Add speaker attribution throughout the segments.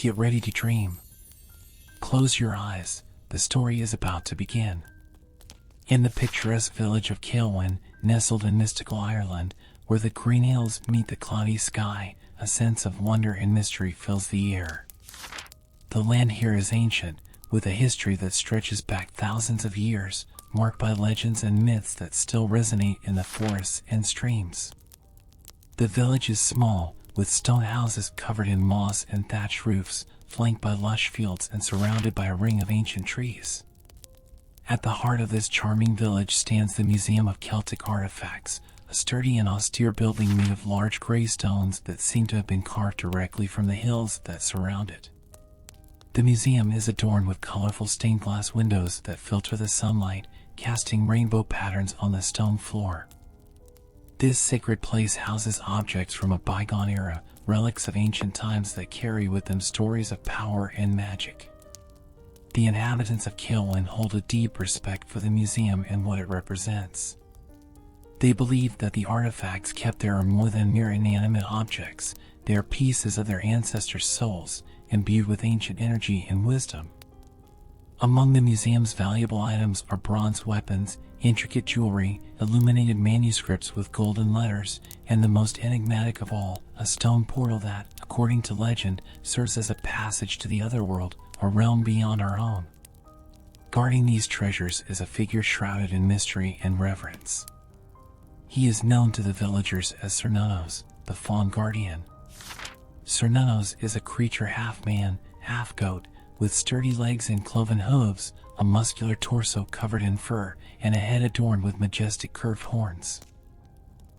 Speaker 1: Get ready to dream. Close your eyes, the story is about to begin. In the picturesque village of Cailwen, nestled in mystical Ireland, where the green hills meet the cloudy sky, a sense of wonder and mystery fills the air. The land here is ancient, with a history that stretches back thousands of years, marked by legends and myths that still resonate in the forests and streams. The village is small, with stone houses covered in moss and thatched roofs, flanked by lush fields and surrounded by a ring of ancient trees. At the heart of this charming village stands the Museum of Celtic Artifacts, a sturdy and austere building made of large gray stones that seem to have been carved directly from the hills that surround it. The museum is adorned with colorful stained glass windows that filter the sunlight, casting rainbow patterns on the stone floor. This sacred place houses objects from a bygone era, relics of ancient times that carry with them stories of power and magic. The inhabitants of Cailwen hold a deep respect for the museum and what it represents. They believe that the artifacts kept there are more than mere inanimate objects. They are pieces of their ancestors' souls, imbued with ancient energy and wisdom. Among the museum's valuable items are bronze weapons, intricate jewelry, illuminated manuscripts with golden letters, and the most enigmatic of all, a stone portal that, according to legend, serves as a passage to the otherworld, a realm beyond our own. Guarding these treasures is a figure shrouded in mystery and reverence. He is known to the villagers as Cernunnos, the Fawn Guardian. Cernunnos is a creature half man, half goat, with sturdy legs and cloven hooves, a muscular torso covered in fur, and a head adorned with majestic curved horns.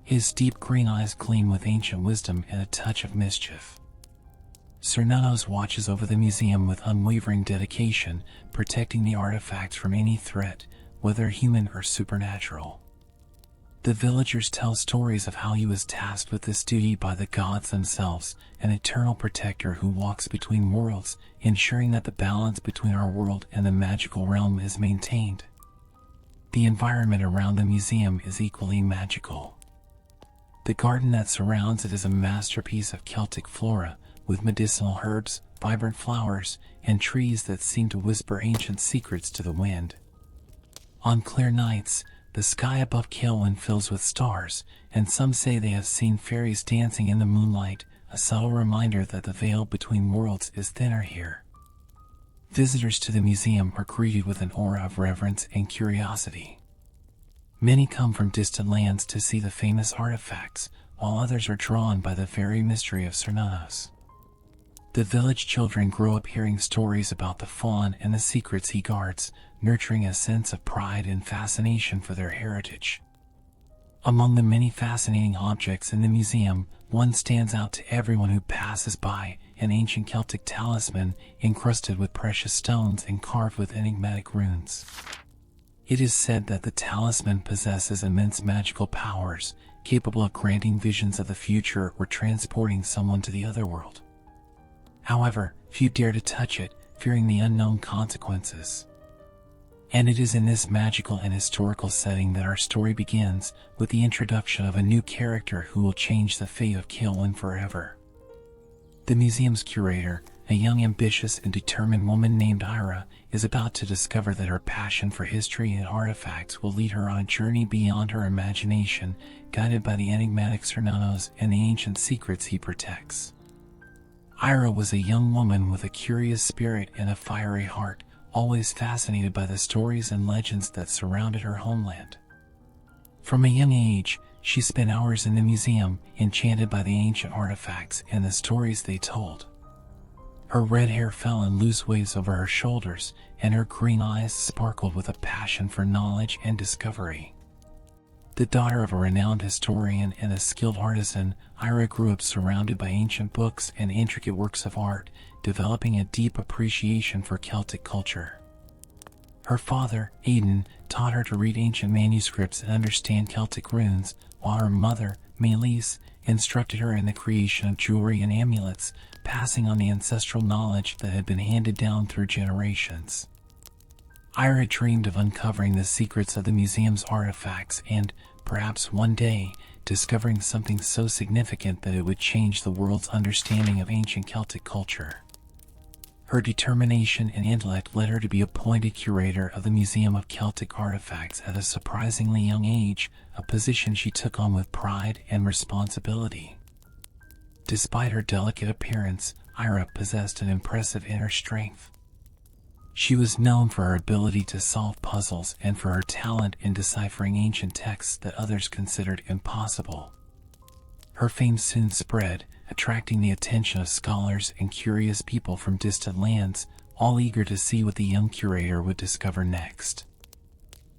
Speaker 1: His deep green eyes gleam with ancient wisdom and a touch of mischief. Cernunnos watches over the museum with unwavering dedication, protecting the artifacts from any threat, whether human or supernatural. The villagers tell stories of how he was tasked with this duty by the gods themselves, an eternal protector who walks between worlds, ensuring that the balance between our world and the magical realm is maintained. The environment around the museum is equally magical. The garden that surrounds it is a masterpiece of Celtic flora, with medicinal herbs, vibrant flowers, and trees that seem to whisper ancient secrets to the wind. On clear nights, the sky above Cailwen fills with stars, and some say they have seen fairies dancing in the moonlight, a subtle reminder that the veil between worlds is thinner here. Visitors to the museum are greeted with an aura of reverence and curiosity. Many come from distant lands to see the famous artifacts, while others are drawn by the very mystery of Cernunnos. The village children grow up hearing stories about the fawn and the secrets he guards, nurturing a sense of pride and fascination for their heritage. Among the many fascinating objects in the museum, one stands out to everyone who passes by, an ancient Celtic talisman encrusted with precious stones and carved with enigmatic runes. It is said that the talisman possesses immense magical powers, capable of granting visions of the future or transporting someone to the otherworld. However, few dare to touch it, fearing the unknown consequences. And it is in this magical and historical setting that our story begins, with the introduction of a new character who will change the fate of Cailwen forever. The museum's curator, a young, ambitious, and determined woman named Ira, is about to discover that her passion for history and artifacts will lead her on a journey beyond her imagination, guided by the enigmatic Cernunnos and the ancient secrets he protects. Ira was a young woman with a curious spirit and a fiery heart, always fascinated by the stories and legends that surrounded her homeland. From a young age, she spent hours in the museum, enchanted by the ancient artifacts and the stories they told. Her red hair fell in loose waves over her shoulders, and her green eyes sparkled with a passion for knowledge and discovery. The daughter of a renowned historian and a skilled artisan, Ira grew up surrounded by ancient books and intricate works of art, developing a deep appreciation for Celtic culture. Her father, Aidan, taught her to read ancient manuscripts and understand Celtic runes, while her mother, Maelise, instructed her in the creation of jewelry and amulets, passing on the ancestral knowledge that had been handed down through generations. Ira dreamed of uncovering the secrets of the museum's artifacts and, perhaps one day, discovering something so significant that it would change the world's understanding of ancient Celtic culture. Her determination and intellect led her to be appointed curator of the Museum of Celtic Artifacts at a surprisingly young age, a position she took on with pride and responsibility. Despite her delicate appearance, Ira possessed an impressive inner strength. She was known for her ability to solve puzzles and for her talent in deciphering ancient texts that others considered impossible. Her fame soon spread, attracting the attention of scholars and curious people from distant lands, all eager to see what the young curator would discover next.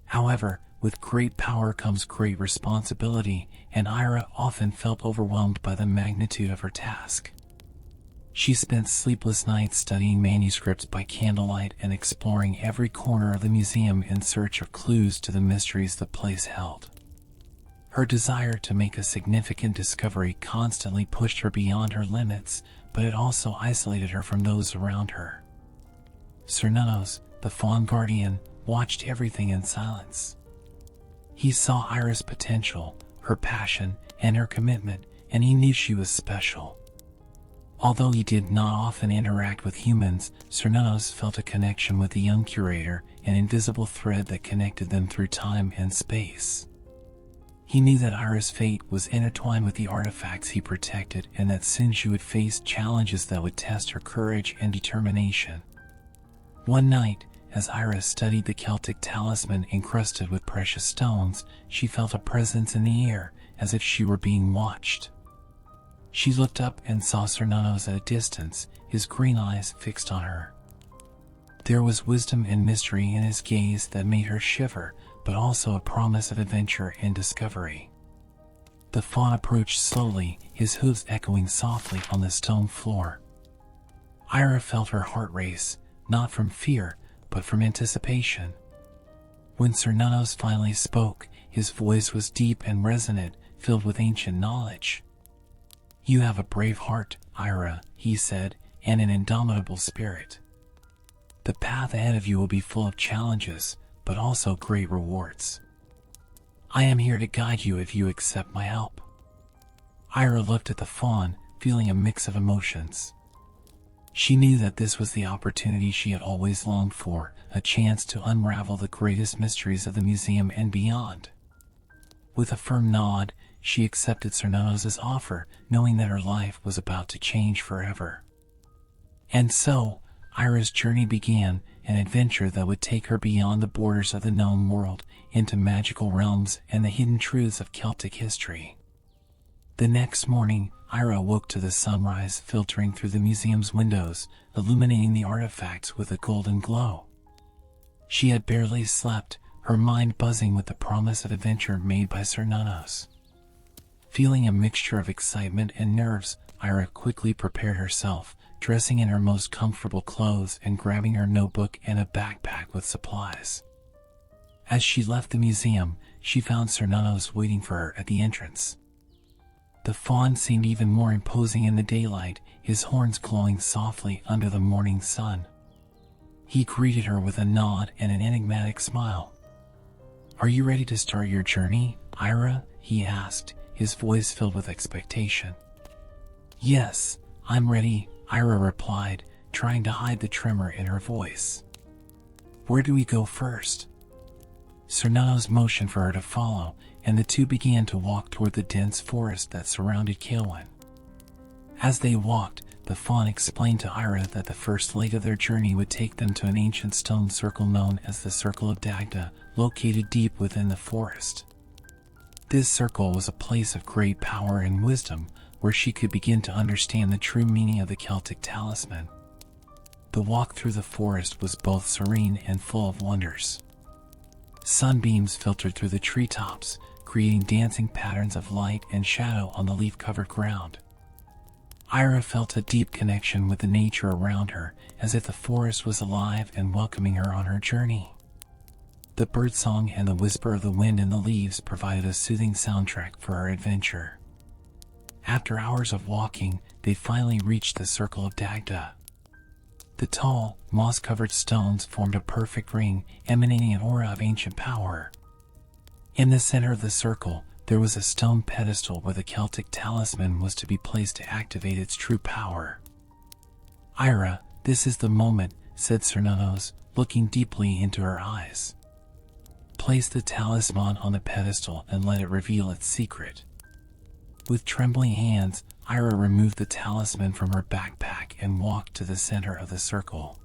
Speaker 1: However, with great power comes great responsibility, and Ira often felt overwhelmed by the magnitude of her task. She spent sleepless nights studying manuscripts by candlelight and exploring every corner of the museum in search of clues to the mysteries the place held. Her desire to make a significant discovery constantly pushed her beyond her limits, but it also isolated her from those around her. Cernunnos, the Faun Guardian, watched everything in silence. He saw Ira's potential, her passion, and her commitment, and he knew she was special. Although he did not often interact with humans, Cernunnos felt a connection with the young curator, an invisible thread that connected them through time and space. He knew that Ira's fate was intertwined with the artifacts he protected and that soon she would face challenges that would test her courage and determination. One night, as Ira studied the Celtic talisman encrusted with precious stones, she felt a presence in the air, as if she were being watched. She looked up and saw Cernunnos at a distance, his green eyes fixed on her. There was wisdom and mystery in his gaze that made her shiver, but also a promise of adventure and discovery. The faun approached slowly, his hooves echoing softly on the stone floor. Ira felt her heart race, not from fear, but from anticipation. When Cernunnos finally spoke, his voice was deep and resonant, filled with ancient knowledge. "You have a brave heart, Ira," he said, "and an indomitable spirit. The path ahead of you will be full of challenges, but also great rewards. I am here to guide you if you accept my help." Ira looked at the faun, feeling a mix of emotions. She knew that this was the opportunity she had always longed for, a chance to unravel the greatest mysteries of the museum and beyond. With a firm nod, she accepted Cernunnos' offer, knowing that her life was about to change forever. And so, Ira's journey began, an adventure that would take her beyond the borders of the known world, into magical realms and the hidden truths of Celtic history. The next morning, Ira awoke to the sunrise filtering through the museum's windows, illuminating the artifacts with a golden glow. She had barely slept, her mind buzzing with the promise of adventure made by Cernunnos. Feeling a mixture of excitement and nerves, Ira quickly prepared herself, dressing in her most comfortable clothes and grabbing her notebook and a backpack with supplies. As she left the museum, she found Cernunnos waiting for her at the entrance. The faun seemed even more imposing in the daylight, his horns glowing softly under the morning sun. He greeted her with a nod and an enigmatic smile. "Are you ready to start your journey, Ira?" he asked, his voice filled with expectation. "Yes, I'm ready," Ira replied, trying to hide the tremor in her voice. "Where do we go first?" Cernunnos motioned for her to follow, and the two began to walk toward the dense forest that surrounded Cilwyn. As they walked, the faun explained to Ira that the first leg of their journey would take them to an ancient stone circle known as the Circle of Dagda, located deep within the forest. This circle was a place of great power and wisdom, where she could begin to understand the true meaning of the Celtic talisman. The walk through the forest was both serene and full of wonders. Sunbeams filtered through the treetops, creating dancing patterns of light and shadow on the leaf-covered ground. Ira felt a deep connection with the nature around her, as if the forest was alive and welcoming her on her journey. The birdsong and the whisper of the wind in the leaves provided a soothing soundtrack for her adventure. After hours of walking, they finally reached the Circle of Dagda. The tall, moss-covered stones formed a perfect ring, emanating an aura of ancient power. In the center of the circle, there was a stone pedestal where the Celtic talisman was to be placed to activate its true power. Ira, "This is the moment," said Cernunnos, looking deeply into her eyes. "Place the talisman on the pedestal and let it reveal its secret." With trembling hands, Ira removed the talisman from her backpack and walked to the center of the circle.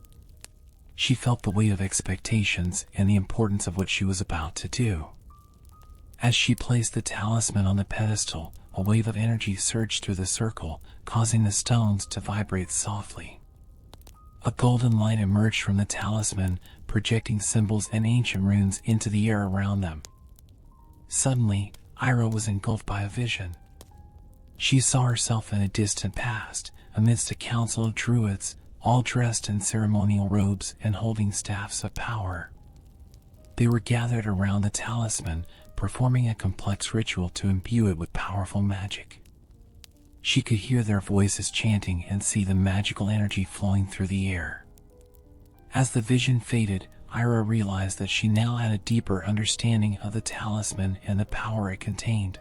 Speaker 1: She felt the weight of expectations and the importance of what she was about to do. As she placed the talisman on the pedestal, a wave of energy surged through the circle, causing the stones to vibrate softly. A golden light emerged from the talisman, projecting symbols and ancient runes into the air around them. Suddenly, Ira was engulfed by a vision. She saw herself in a distant past, amidst a council of druids, all dressed in ceremonial robes and holding staffs of power. They were gathered around the talisman, performing a complex ritual to imbue it with powerful magic. She could hear their voices chanting and see the magical energy flowing through the air. As the vision faded, Ira realized that she now had a deeper understanding of the talisman and the power it contained.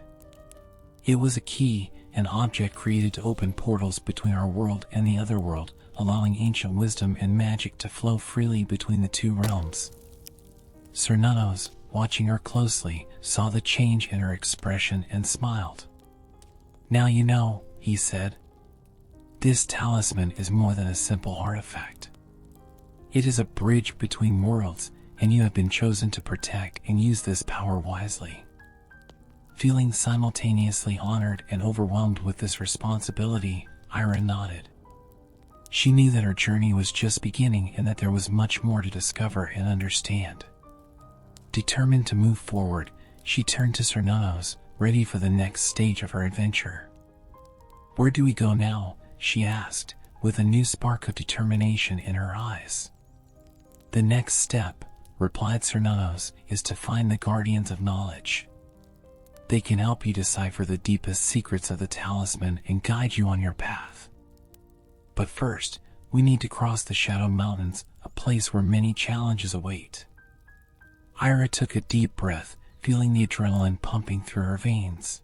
Speaker 1: It was a key, an object created to open portals between our world and the other world, allowing ancient wisdom and magic to flow freely between the two realms. Cernunnos, watching her closely, saw the change in her expression and smiled. "Now you know," he said. "This talisman is more than a simple artifact. It is a bridge between worlds, and you have been chosen to protect and use this power wisely." Feeling simultaneously honored and overwhelmed with this responsibility, Ira nodded. She knew that her journey was just beginning and that there was much more to discover and understand. Determined to move forward, she turned to Cernunnos, ready for the next stage of her adventure. "Where do we go now?" she asked, with a new spark of determination in her eyes. "The next step," replied Cernunnos, "is to find the Guardians of Knowledge. They can help you decipher the deepest secrets of the talisman and guide you on your path. But first, we need to cross the Shadow Mountains, a place where many challenges await." Ira took a deep breath, feeling the adrenaline pumping through her veins.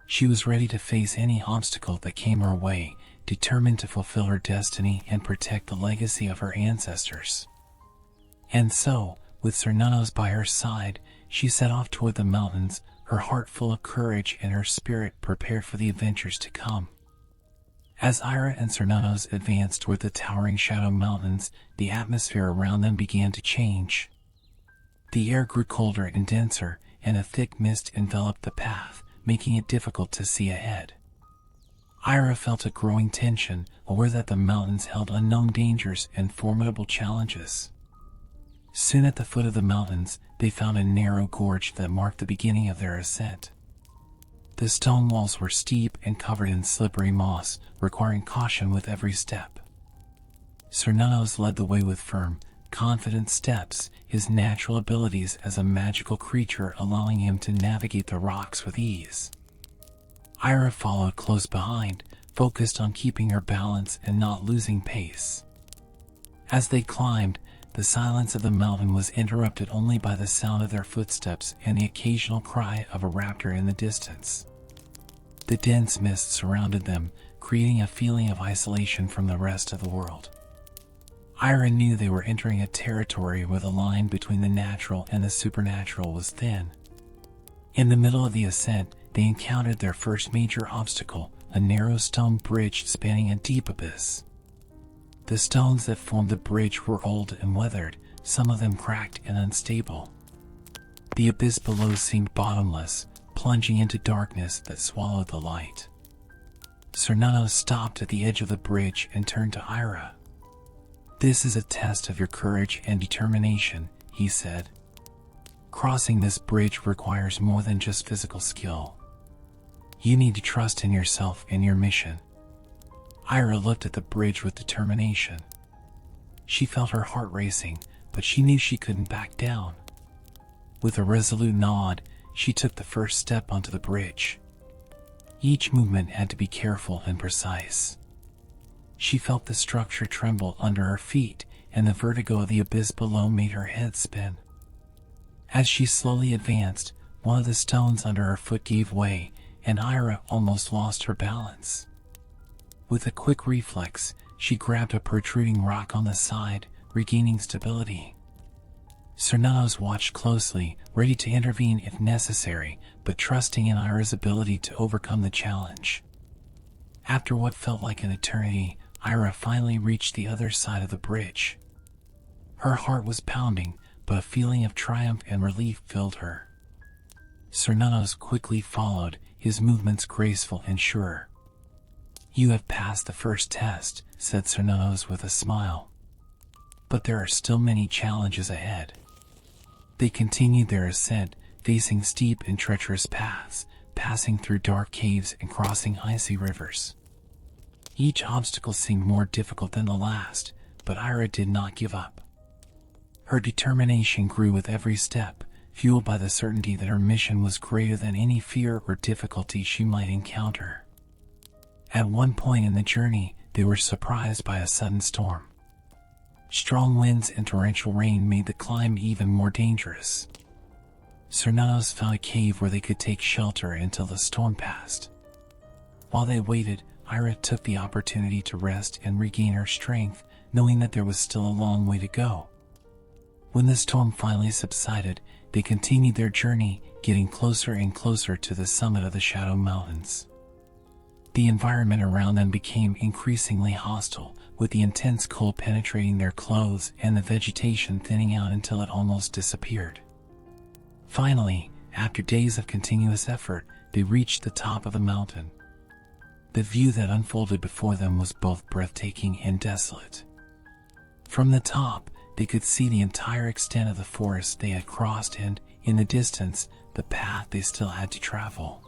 Speaker 1: She was ready to face any obstacle that came her way, determined to fulfill her destiny and protect the legacy of her ancestors. And so, with Cernunnos by her side, she set off toward the mountains, her heart full of courage and her spirit prepared for the adventures to come. As Ira and Cernunnos advanced toward the towering Shadow Mountains, the atmosphere around them began to change. The air grew colder and denser, and a thick mist enveloped the path, making it difficult to see ahead. Ira felt a growing tension, aware that the mountains held unknown dangers and formidable challenges. Soon at the foot of the mountains, they found a narrow gorge that marked the beginning of their ascent. The stone walls were steep and covered in slippery moss, requiring caution with every step. Cernunnos led the way with firm, confident steps, his natural abilities as a magical creature allowing him to navigate the rocks with ease. Ira followed close behind, focused on keeping her balance and not losing pace. As they climbed, the silence of the mountain was interrupted only by the sound of their footsteps and the occasional cry of a raptor in the distance. The dense mist surrounded them, creating a feeling of isolation from the rest of the world. Ira knew they were entering a territory where the line between the natural and the supernatural was thin. In the middle of the ascent, they encountered their first major obstacle, a narrow stone bridge spanning a deep abyss. The stones that formed the bridge were old and weathered, some of them cracked and unstable. The abyss below seemed bottomless, plunging into darkness that swallowed the light. Cernunnos stopped at the edge of the bridge and turned to Ira. "This is a test of your courage and determination," he said. "Crossing this bridge requires more than just physical skill. You need to trust in yourself and your mission." Ira looked at the bridge with determination. She felt her heart racing, but she knew she couldn't back down. With a resolute nod, she took the first step onto the bridge. Each movement had to be careful and precise. She felt the structure tremble under her feet, and the vertigo of the abyss below made her head spin. As she slowly advanced, one of the stones under her foot gave way, and Ira almost lost her balance. With a quick reflex, she grabbed a protruding rock on the side, regaining stability. Cernunnos watched closely, ready to intervene if necessary, but trusting in Ira's ability to overcome the challenge. After what felt like an eternity, Ira finally reached the other side of the bridge. Her heart was pounding, but a feeling of triumph and relief filled her. Cernunnos quickly followed, his movements graceful and sure. "You have passed the first test," said Cernunnos with a smile. "But there are still many challenges ahead." They continued their ascent, facing steep and treacherous paths, passing through dark caves and crossing icy rivers. Each obstacle seemed more difficult than the last, but Ira did not give up. Her determination grew with every step, fueled by the certainty that her mission was greater than any fear or difficulty she might encounter. At one point in the journey, they were surprised by a sudden storm. Strong winds and torrential rain made the climb even more dangerous. Cernunnos found a cave where they could take shelter until the storm passed. While they waited, Ira took the opportunity to rest and regain her strength, knowing that there was still a long way to go. When the storm finally subsided, they continued their journey, getting closer and closer to the summit of the Shadow Mountains. The environment around them became increasingly hostile, with the intense cold penetrating their clothes and the vegetation thinning out until it almost disappeared. Finally, after days of continuous effort, they reached the top of the mountain. The view that unfolded before them was both breathtaking and desolate. From the top, they could see the entire extent of the forest they had crossed and, in the distance, the path they still had to travel.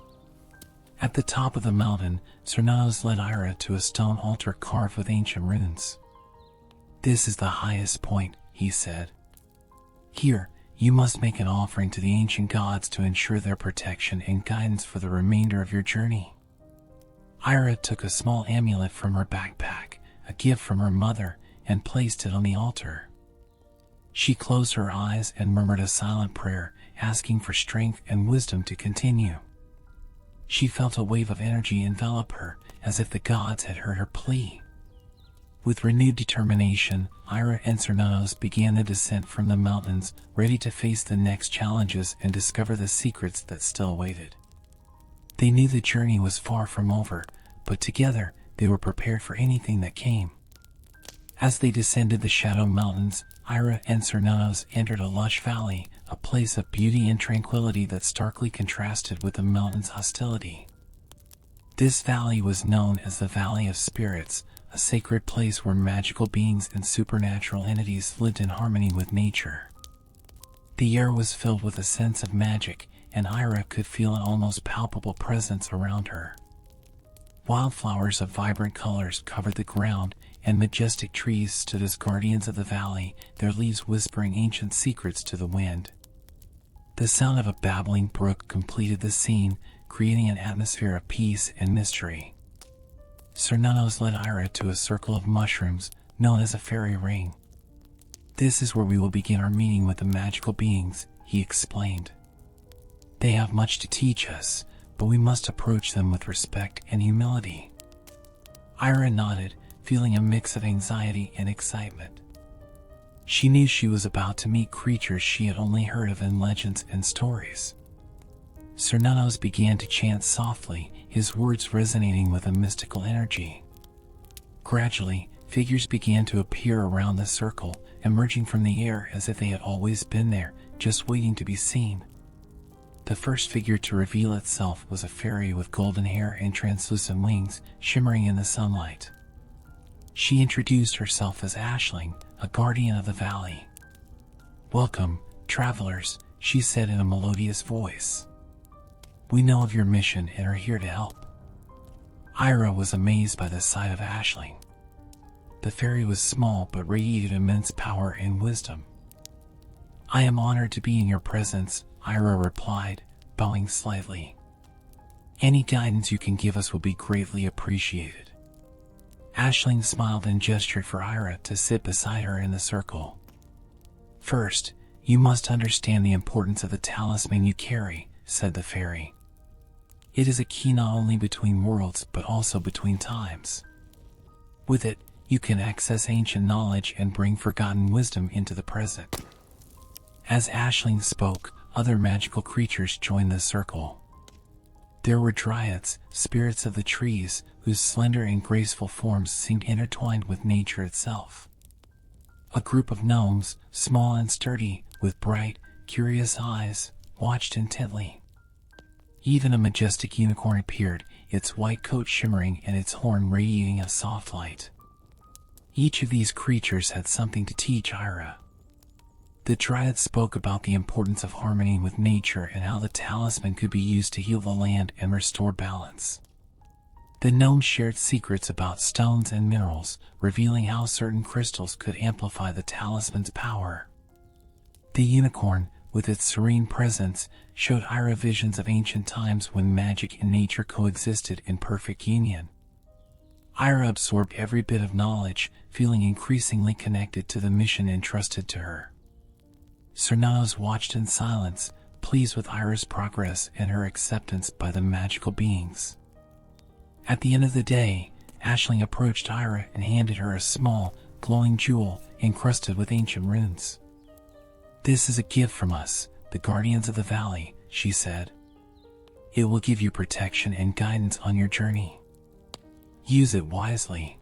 Speaker 1: At the top of the mountain, Cernunnos led Ira to a stone altar carved with ancient runes. "This is the highest point," he said. "Here, you must make an offering to the ancient gods to ensure their protection and guidance for the remainder of your journey." Ira took a small amulet from her backpack, a gift from her mother, and placed it on the altar. She closed her eyes and murmured a silent prayer, asking for strength and wisdom to continue. She felt a wave of energy envelop her, as if the gods had heard her plea. With renewed determination, Ira and Cernunnos began the descent from the mountains, ready to face the next challenges and discover the secrets that still awaited. They knew the journey was far from over, but together they were prepared for anything that came. As they descended the Shadow Mountains, Ira and Cernunnos entered a lush valley, a place of beauty and tranquility that starkly contrasted with the mountain's hostility. This valley was known as the Valley of Spirits, a sacred place where magical beings and supernatural entities lived in harmony with nature. The air was filled with a sense of magic, and Ira could feel an almost palpable presence around her. Wildflowers of vibrant colors covered the ground, and majestic trees stood as guardians of the valley, their leaves whispering ancient secrets to the wind. The sound of a babbling brook completed the scene, creating an atmosphere of peace and mystery. Cernunnos led Ira to a circle of mushrooms, known as a fairy ring. "This is where we will begin our meeting with the magical beings," he explained. "They have much to teach us, but we must approach them with respect and humility." Ira nodded, feeling a mix of anxiety and excitement. She knew she was about to meet creatures she had only heard of in legends and stories. Cernunnos began to chant softly, his words resonating with a mystical energy. Gradually, figures began to appear around the circle, emerging from the air as if they had always been there, just waiting to be seen. The first figure to reveal itself was a fairy with golden hair and translucent wings, shimmering in the sunlight. She introduced herself as Aisling, a guardian of the valley. "Welcome, travelers," she said in a melodious voice. "We know of your mission and are here to help." Ira was amazed by the sight of Aisling. The fairy was small but radiated immense power and wisdom. "I am honored to be in your presence," Ira replied, bowing slightly. "Any guidance you can give us will be greatly appreciated." Aisling smiled and gestured for Ira to sit beside her in the circle. "First, you must understand the importance of the talisman you carry," said the fairy. "It is a key not only between worlds but also between times. With it, You can access ancient knowledge and bring forgotten wisdom into the present. As Aisling spoke, other magical creatures joined the circle. There were dryads, spirits of the trees, whose slender and graceful forms seemed intertwined with nature itself. A group of gnomes, small and sturdy, with bright, curious eyes, watched intently. Even a majestic unicorn appeared, its white coat shimmering and its horn radiating a soft light. Each of these creatures had something to teach Ira. The Dryad spoke about the importance of harmony with nature and how the talisman could be used to heal the land and restore balance. The gnomes shared secrets about stones and minerals, revealing how certain crystals could amplify the talisman's power. The unicorn, with its serene presence, showed Ira visions of ancient times when magic and nature coexisted in perfect union. Ira absorbed every bit of knowledge, feeling increasingly connected to the mission entrusted to her. Cernunnos watched in silence, pleased with Ira's progress and her acceptance by the magical beings. At the end of the day, Aisling approached Ira and handed her a small, glowing jewel encrusted with ancient runes. "This is a gift from us, the Guardians of the Valley," she said. "It will give you protection and guidance on your journey. Use it wisely."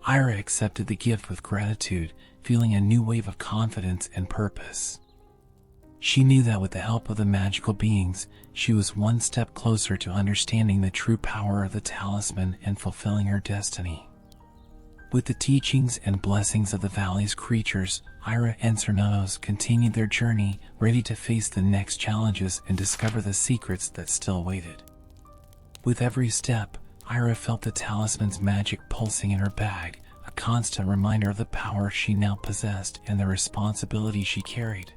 Speaker 1: Ira accepted the gift with gratitude, feeling a new wave of confidence and purpose. She knew that with the help of the magical beings, she was one step closer to understanding the true power of the talisman and fulfilling her destiny. With the teachings and blessings of the valley's creatures, Ira and Cernunnos continued their journey, ready to face the next challenges and discover the secrets that still waited. With every step, Ira felt the talisman's magic pulsing in her bag, a constant reminder of the power she now possessed and the responsibility she carried.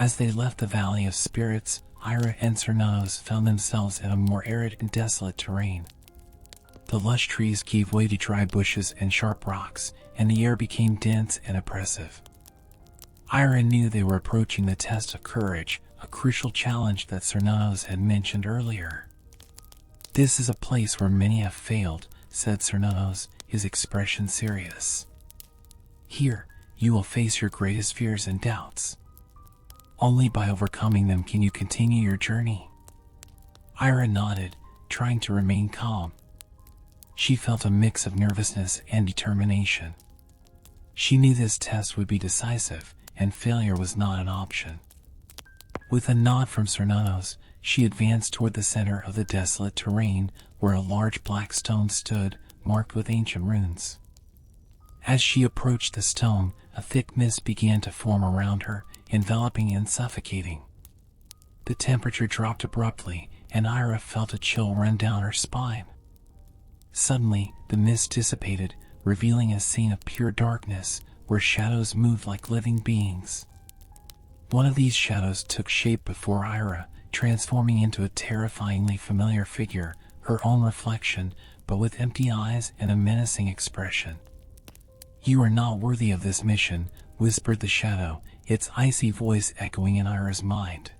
Speaker 1: As they left the Valley of Spirits, Ira and Cernunnos found themselves in a more arid and desolate terrain. The lush trees gave way to dry bushes and sharp rocks, and the air became dense and oppressive. Ira knew they were approaching the test of courage, a crucial challenge that Cernunnos had mentioned earlier. "This is a place where many have failed," said Cernunnos, his expression serious. "Here, you will face your greatest fears and doubts. Only by overcoming them can you continue your journey." Ira nodded, trying to remain calm. She felt a mix of nervousness and determination. She knew this test would be decisive, and failure was not an option. With a nod from Cernunnos, she advanced toward the center of the desolate terrain, where a large black stone stood, marked with ancient runes. As she approached the stone, a thick mist began to form around her, enveloping and suffocating. The temperature dropped abruptly, and Ira felt a chill run down her spine. Suddenly, the mist dissipated, revealing a scene of pure darkness, where shadows moved like living beings. One of these shadows took shape before Ira, transforming into a terrifyingly familiar figure, her own reflection, but with empty eyes and a menacing expression. "You are not worthy of this mission," whispered the shadow, its icy voice echoing in Ira's mind.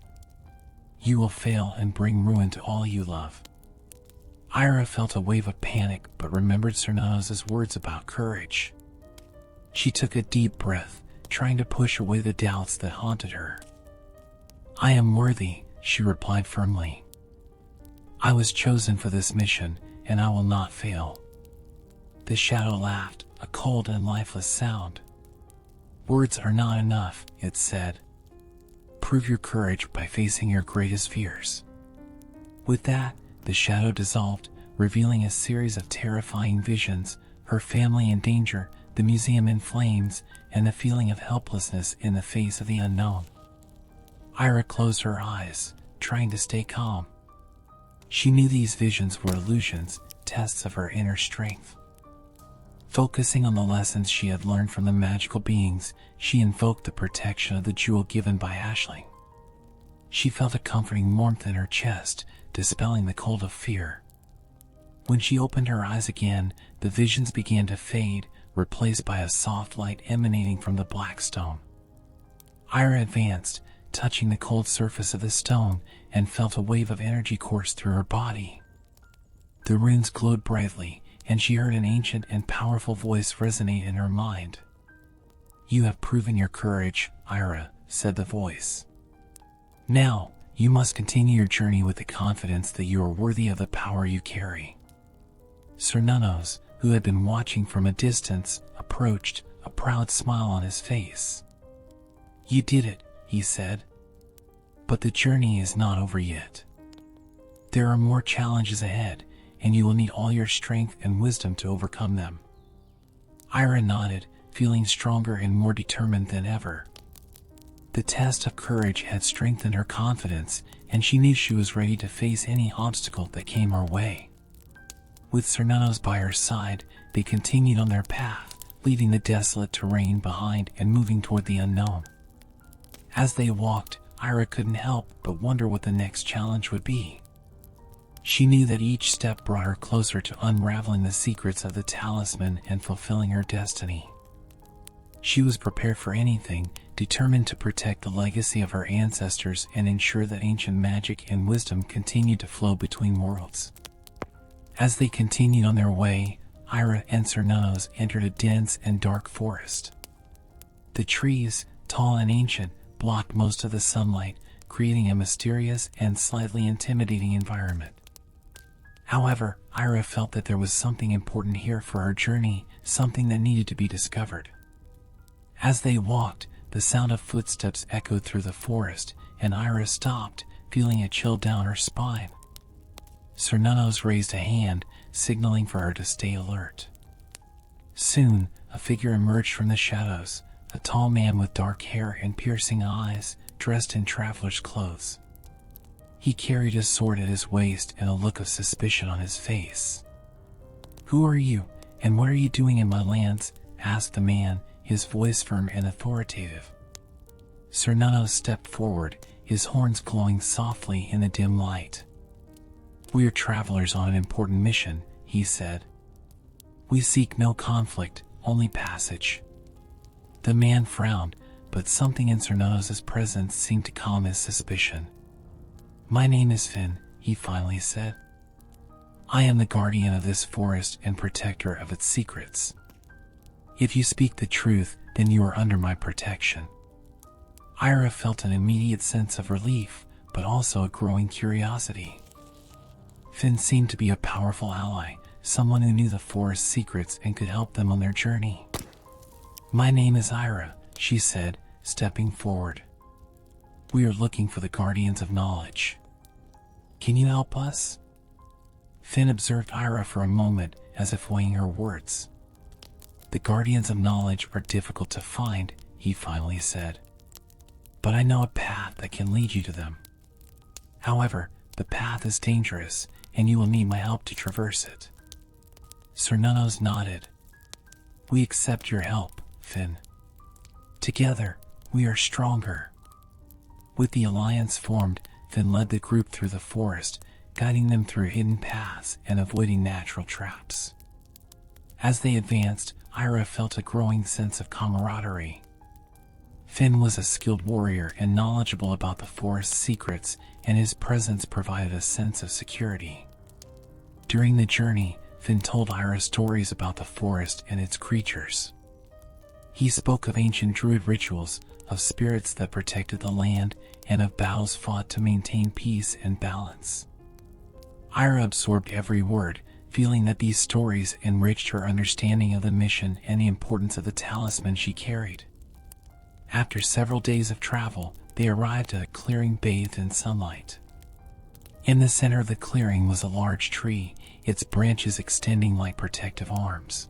Speaker 1: "You will fail and bring ruin to all you love." Ira felt a wave of panic but remembered Cernunnos' words about courage. She took a deep breath, trying to push away the doubts that haunted her. "I am worthy," she replied firmly. "I was chosen for this mission, and I will not fail." The shadow laughed, a cold and lifeless sound. "Words are not enough," it said. "Prove your courage by facing your greatest fears." With that, the shadow dissolved, revealing a series of terrifying visions, her family in danger, the museum in flames, and the feeling of helplessness in the face of the unknown. Ira closed her eyes, trying to stay calm. She knew these visions were illusions, tests of her inner strength. Focusing on the lessons she had learned from the magical beings, she invoked the protection of the jewel given by Aisling. She felt a comforting warmth in her chest, dispelling the cold of fear. When she opened her eyes again, the visions began to fade, replaced by a soft light emanating from the black stone. Ira advanced, touching the cold surface of the stone, and felt a wave of energy course through her body. The runes glowed brightly, and she heard an ancient and powerful voice resonate in her mind. "You have proven your courage, Ira," said the voice. "Now, you must continue your journey with the confidence that you are worthy of the power you carry." Cernunnos, who had been watching from a distance, approached, a proud smile on his face. "You did it," he said. "But the journey is not over yet. There are more challenges ahead, and you will need all your strength and wisdom to overcome them." Ira nodded, feeling stronger and more determined than ever. The test of courage had strengthened her confidence, and she knew she was ready to face any obstacle that came her way. With Cernunnos by her side, they continued on their path, leaving the desolate terrain behind and moving toward the unknown. As they walked, Ira couldn't help but wonder what the next challenge would be. She knew that each step brought her closer to unraveling the secrets of the talisman and fulfilling her destiny. She was prepared for anything, determined to protect the legacy of her ancestors and ensure that ancient magic and wisdom continued to flow between worlds. As they continued on their way, Ira and Cernunnos entered a dense and dark forest. The trees, tall and ancient, blocked most of the sunlight, creating a mysterious and slightly intimidating environment. However, Ira felt that there was something important here for her journey, something that needed to be discovered. As they walked, the sound of footsteps echoed through the forest, and Ira stopped, feeling a chill down her spine. Cernunnos raised a hand, signaling for her to stay alert. Soon, a figure emerged from the shadows, a tall man with dark hair and piercing eyes, dressed in traveler's clothes. He carried a sword at his waist and a look of suspicion on his face. "Who are you, and what are you doing in my lands?" asked the man, his voice firm and authoritative. Cernunnos stepped forward, his horns glowing softly in the dim light. "We are travelers on an important mission," he said. "We seek no conflict, only passage." The man frowned, but something in Cernunnos' presence seemed to calm his suspicion. "My name is Finn," he finally said. "I am the guardian of this forest and protector of its secrets. If you speak the truth, then you are under my protection." Ira felt an immediate sense of relief, but also a growing curiosity. Finn seemed to be a powerful ally, someone who knew the forest's secrets and could help them on their journey. "My name is Ira," she said, stepping forward. "We are looking for the Guardians of Knowledge. Can you help us?" Finn observed Ira for a moment, as if weighing her words. "The Guardians of Knowledge are difficult to find," he finally said. "But I know a path that can lead you to them. However, the path is dangerous, and you will need my help to traverse it." Cernunnos nodded. "We accept your help, Finn. Together, we are stronger." With the alliance formed, Finn led the group through the forest, guiding them through hidden paths and avoiding natural traps. As they advanced, Ira felt a growing sense of camaraderie. Finn was a skilled warrior and knowledgeable about the forest's secrets, and his presence provided a sense of security. During the journey, Finn told Ira stories about the forest and its creatures. He spoke of ancient druid rituals, of spirits that protected the land, and of battles fought to maintain peace and balance. Ira absorbed every word, feeling that these stories enriched her understanding of the mission and the importance of the talisman she carried. After several days of travel, they arrived at a clearing bathed in sunlight. In the center of the clearing was a large tree, its branches extending like protective arms.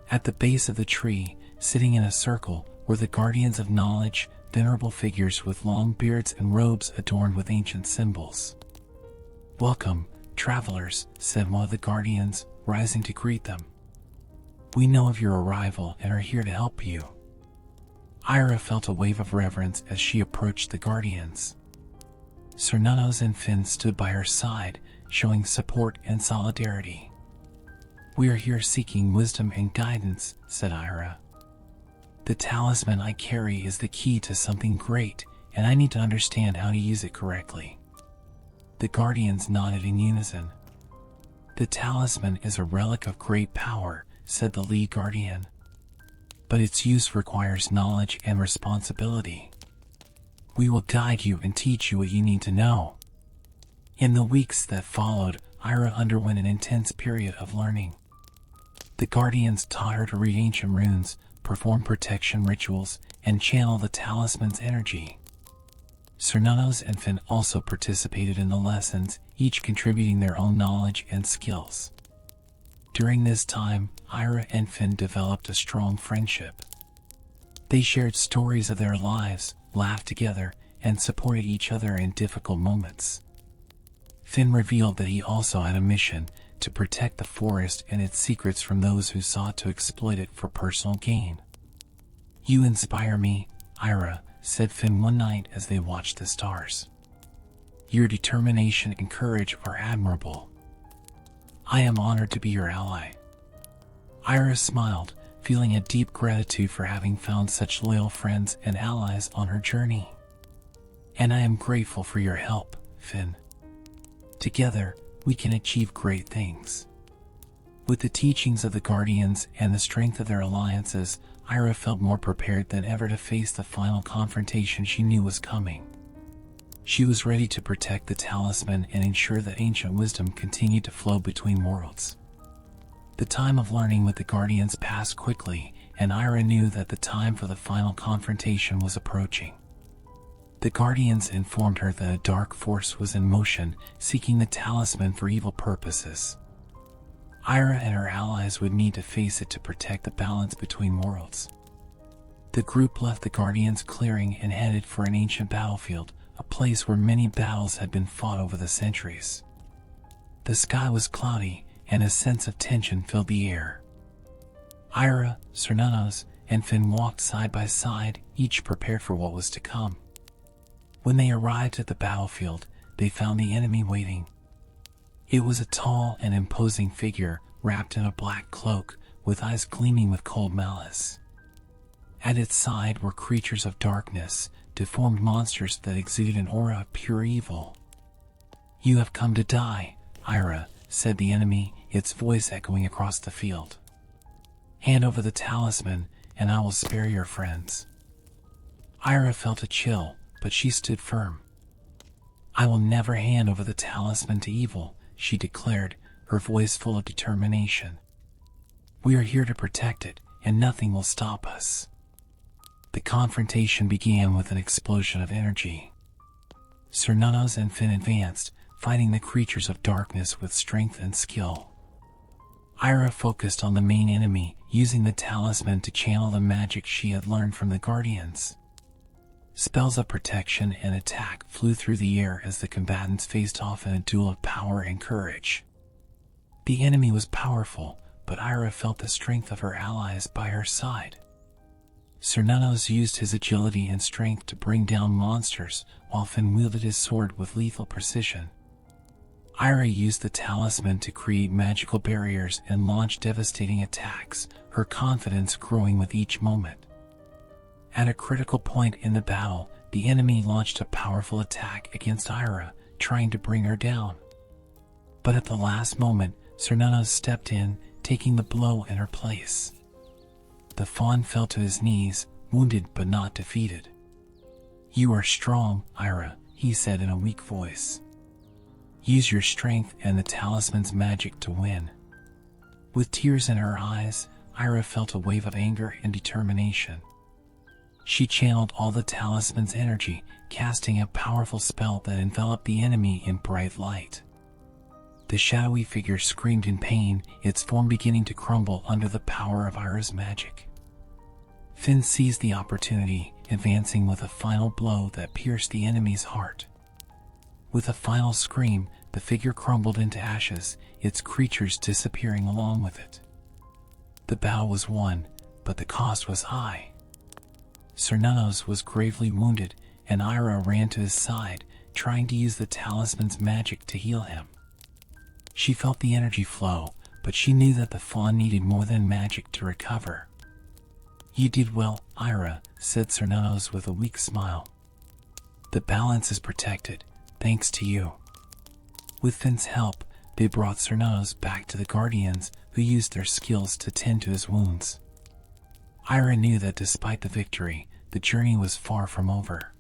Speaker 1: At the base of the tree, sitting in a circle, were the Guardians of Knowledge, venerable figures with long beards and robes adorned with ancient symbols. "Welcome, travelers," said one of the Guardians, rising to greet them. "We know of your arrival and are here to help you." Ira felt a wave of reverence as she approached the Guardians. Cernunnos and Finn stood by her side, showing support and solidarity. "We are here seeking wisdom and guidance," said Ira. "The talisman I carry is the key to something great, and I need to understand how to use it correctly." The Guardians nodded in unison. The talisman is a relic of great power, said the lead guardian. But its use requires knowledge and responsibility. We will guide you and teach you what you need to know. In the weeks that followed, Ira underwent an intense period of learning. The guardians taught her to read ancient runes, perform protection rituals, and channel the talisman's energy. Cernunnos and Finn also participated in the lessons, each contributing their own knowledge and skills. During this time, Ira and Finn developed a strong friendship. They shared stories of their lives, laughed together, and supported each other in difficult moments. Finn revealed that he also had a mission to protect the forest and its secrets from those who sought to exploit it for personal gain. "You inspire me, Ira," said Finn one night as they watched the stars. "Your determination and courage are admirable. I am honored to be your ally." Ira smiled, feeling a deep gratitude for having found such loyal friends and allies on her journey. "And I am grateful for your help, Finn. Together, we can achieve great things." With the teachings of the Guardians and the strength of their alliances, Ira felt more prepared than ever to face the final confrontation she knew was coming. She was ready to protect the talisman and ensure that ancient wisdom continued to flow between worlds. The time of learning with the Guardians passed quickly, and Ira knew that the time for the final confrontation was approaching. The Guardians informed her that a dark force was in motion, seeking the talisman for evil purposes. Ira and her allies would need to face it to protect the balance between worlds. The group left the Guardians' clearing and headed for an ancient battlefield, a place where many battles had been fought over the centuries. The sky was cloudy, and a sense of tension filled the air. Ira, Cernunnos, and Finn walked side by side, each prepared for what was to come. When they arrived at the battlefield, they found the enemy waiting. It was a tall and imposing figure, wrapped in a black cloak, with eyes gleaming with cold malice. At its side were creatures of darkness, deformed monsters that exuded an aura of pure evil. "You have come to die, Ira," said the enemy, its voice echoing across the field. "Hand over the talisman, and I will spare your friends." Ira felt a chill, but she stood firm. "I will never hand over the talisman to evil," she declared, her voice full of determination. "We are here to protect it, and nothing will stop us." The confrontation began with an explosion of energy. Cernunnos and Finn advanced, fighting the creatures of darkness with strength and skill. Ira focused on the main enemy, using the talisman to channel the magic she had learned from the Guardians. Spells of protection and attack flew through the air as the combatants faced off in a duel of power and courage. The enemy was powerful, but Ira felt the strength of her allies by her side. Cernunnos used his agility and strength to bring down monsters, while Finn wielded his sword with lethal precision. Ira used the talisman to create magical barriers and launch devastating attacks, her confidence growing with each moment. At a critical point in the battle, the enemy launched a powerful attack against Ira, trying to bring her down. But at the last moment, Cernunnos stepped in, taking the blow in her place. The fawn fell to his knees, wounded but not defeated. "You are strong, Ira," he said in a weak voice. "Use your strength and the talisman's magic to win." With tears in her eyes, Ira felt a wave of anger and determination. She channeled all the talisman's energy, casting a powerful spell that enveloped the enemy in bright light. The shadowy figure screamed in pain, its form beginning to crumble under the power of Ira's magic. Finn seized the opportunity, advancing with a final blow that pierced the enemy's heart. With a final scream, the figure crumbled into ashes, its creatures disappearing along with it. The battle was won, but the cost was high. Cernunnos was gravely wounded, and Ira ran to his side, trying to use the talisman's magic to heal him. She felt the energy flow, but she knew that the fawn needed more than magic to recover. "You did well, Ira," said Cernunnos with a weak smile. "The balance is protected, thanks to you." With Finn's help, they brought Cernunnos back to the Guardians, who used their skills to tend to his wounds. Ira knew that despite the victory, the journey was far from over.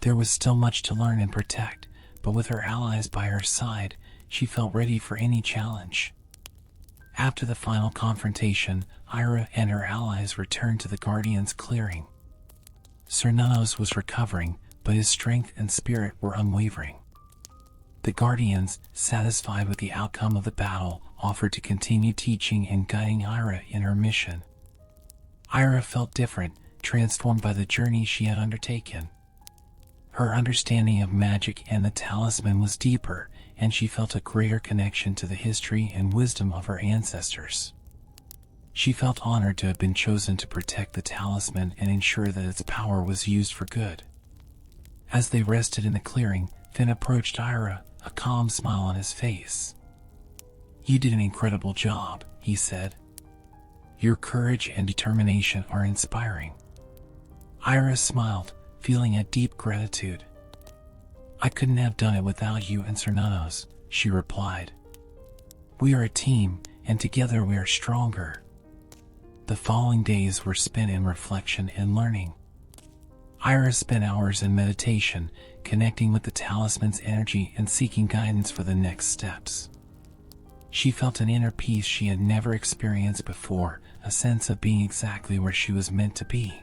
Speaker 1: There was still much to learn and protect, but with her allies by her side, she felt ready for any challenge. After the final confrontation, Ira and her allies returned to the Guardians' clearing. Cernunnos was recovering, but his strength and spirit were unwavering. The Guardians, satisfied with the outcome of the battle, offered to continue teaching and guiding Ira in her mission. Ira felt different, transformed by the journey she had undertaken. Her understanding of magic and the talisman was deeper, and she felt a greater connection to the history and wisdom of her ancestors. She felt honored to have been chosen to protect the talisman and ensure that its power was used for good. As they rested in the clearing, Finn approached Ira, a calm smile on his face. "You did an incredible job," he said. "Your courage and determination are inspiring." Ira smiled, feeling a deep gratitude. "I couldn't have done it without you and Cernunnos," she replied. "We are a team, and together we are stronger." The following days were spent in reflection and learning. Ira spent hours in meditation, connecting with the talisman's energy and seeking guidance for the next steps. She felt an inner peace she had never experienced before, a sense of being exactly where she was meant to be.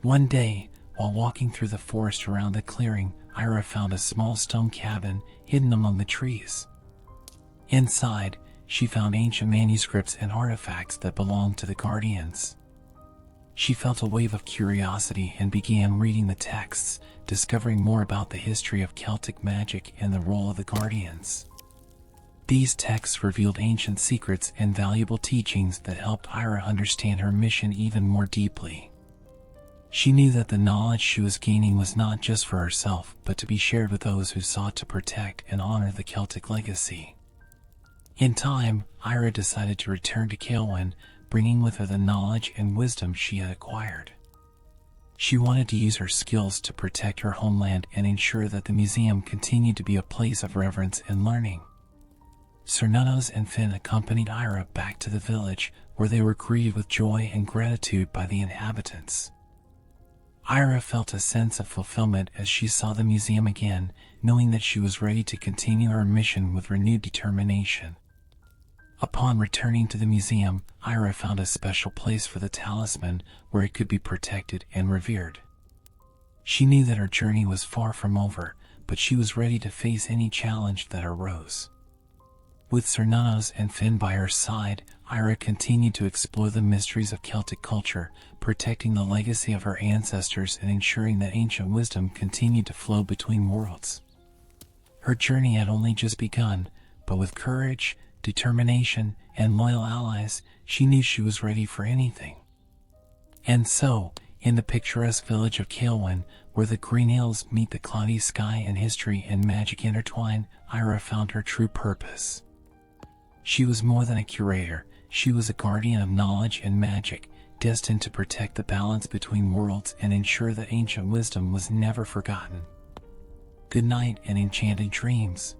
Speaker 1: One day, while walking through the forest around the clearing, Ira found a small stone cabin hidden among the trees. Inside, she found ancient manuscripts and artifacts that belonged to the Guardians. She felt a wave of curiosity and began reading the texts, discovering more about the history of Celtic magic and the role of the Guardians. These texts revealed ancient secrets and valuable teachings that helped Ira understand her mission even more deeply. She knew that the knowledge she was gaining was not just for herself, but to be shared with those who sought to protect and honor the Celtic legacy. In time, Ira decided to return to Caelwyn, bringing with her the knowledge and wisdom she had acquired. She wanted to use her skills to protect her homeland and ensure that the museum continued to be a place of reverence and learning. Cernunnos and Finn accompanied Ira back to the village, where they were greeted with joy and gratitude by the inhabitants. Ira felt a sense of fulfillment as she saw the museum again, knowing that she was ready to continue her mission with renewed determination. Upon returning to the museum, Ira found a special place for the talisman where it could be protected and revered. She knew that her journey was far from over, but she was ready to face any challenge that arose. With Cernunnos and Finn by her side, Ira continued to explore the mysteries of Celtic culture, protecting the legacy of her ancestors and ensuring that ancient wisdom continued to flow between worlds. Her journey had only just begun, but with courage, determination, and loyal allies, she knew she was ready for anything. And so, in the picturesque village of Caelwyn, where the green hills meet the cloudy sky and history and magic intertwine, Ira found her true purpose. She was more than a curator, she was a guardian of knowledge and magic, destined to protect the balance between worlds and ensure that ancient wisdom was never forgotten. Good night and enchanted dreams.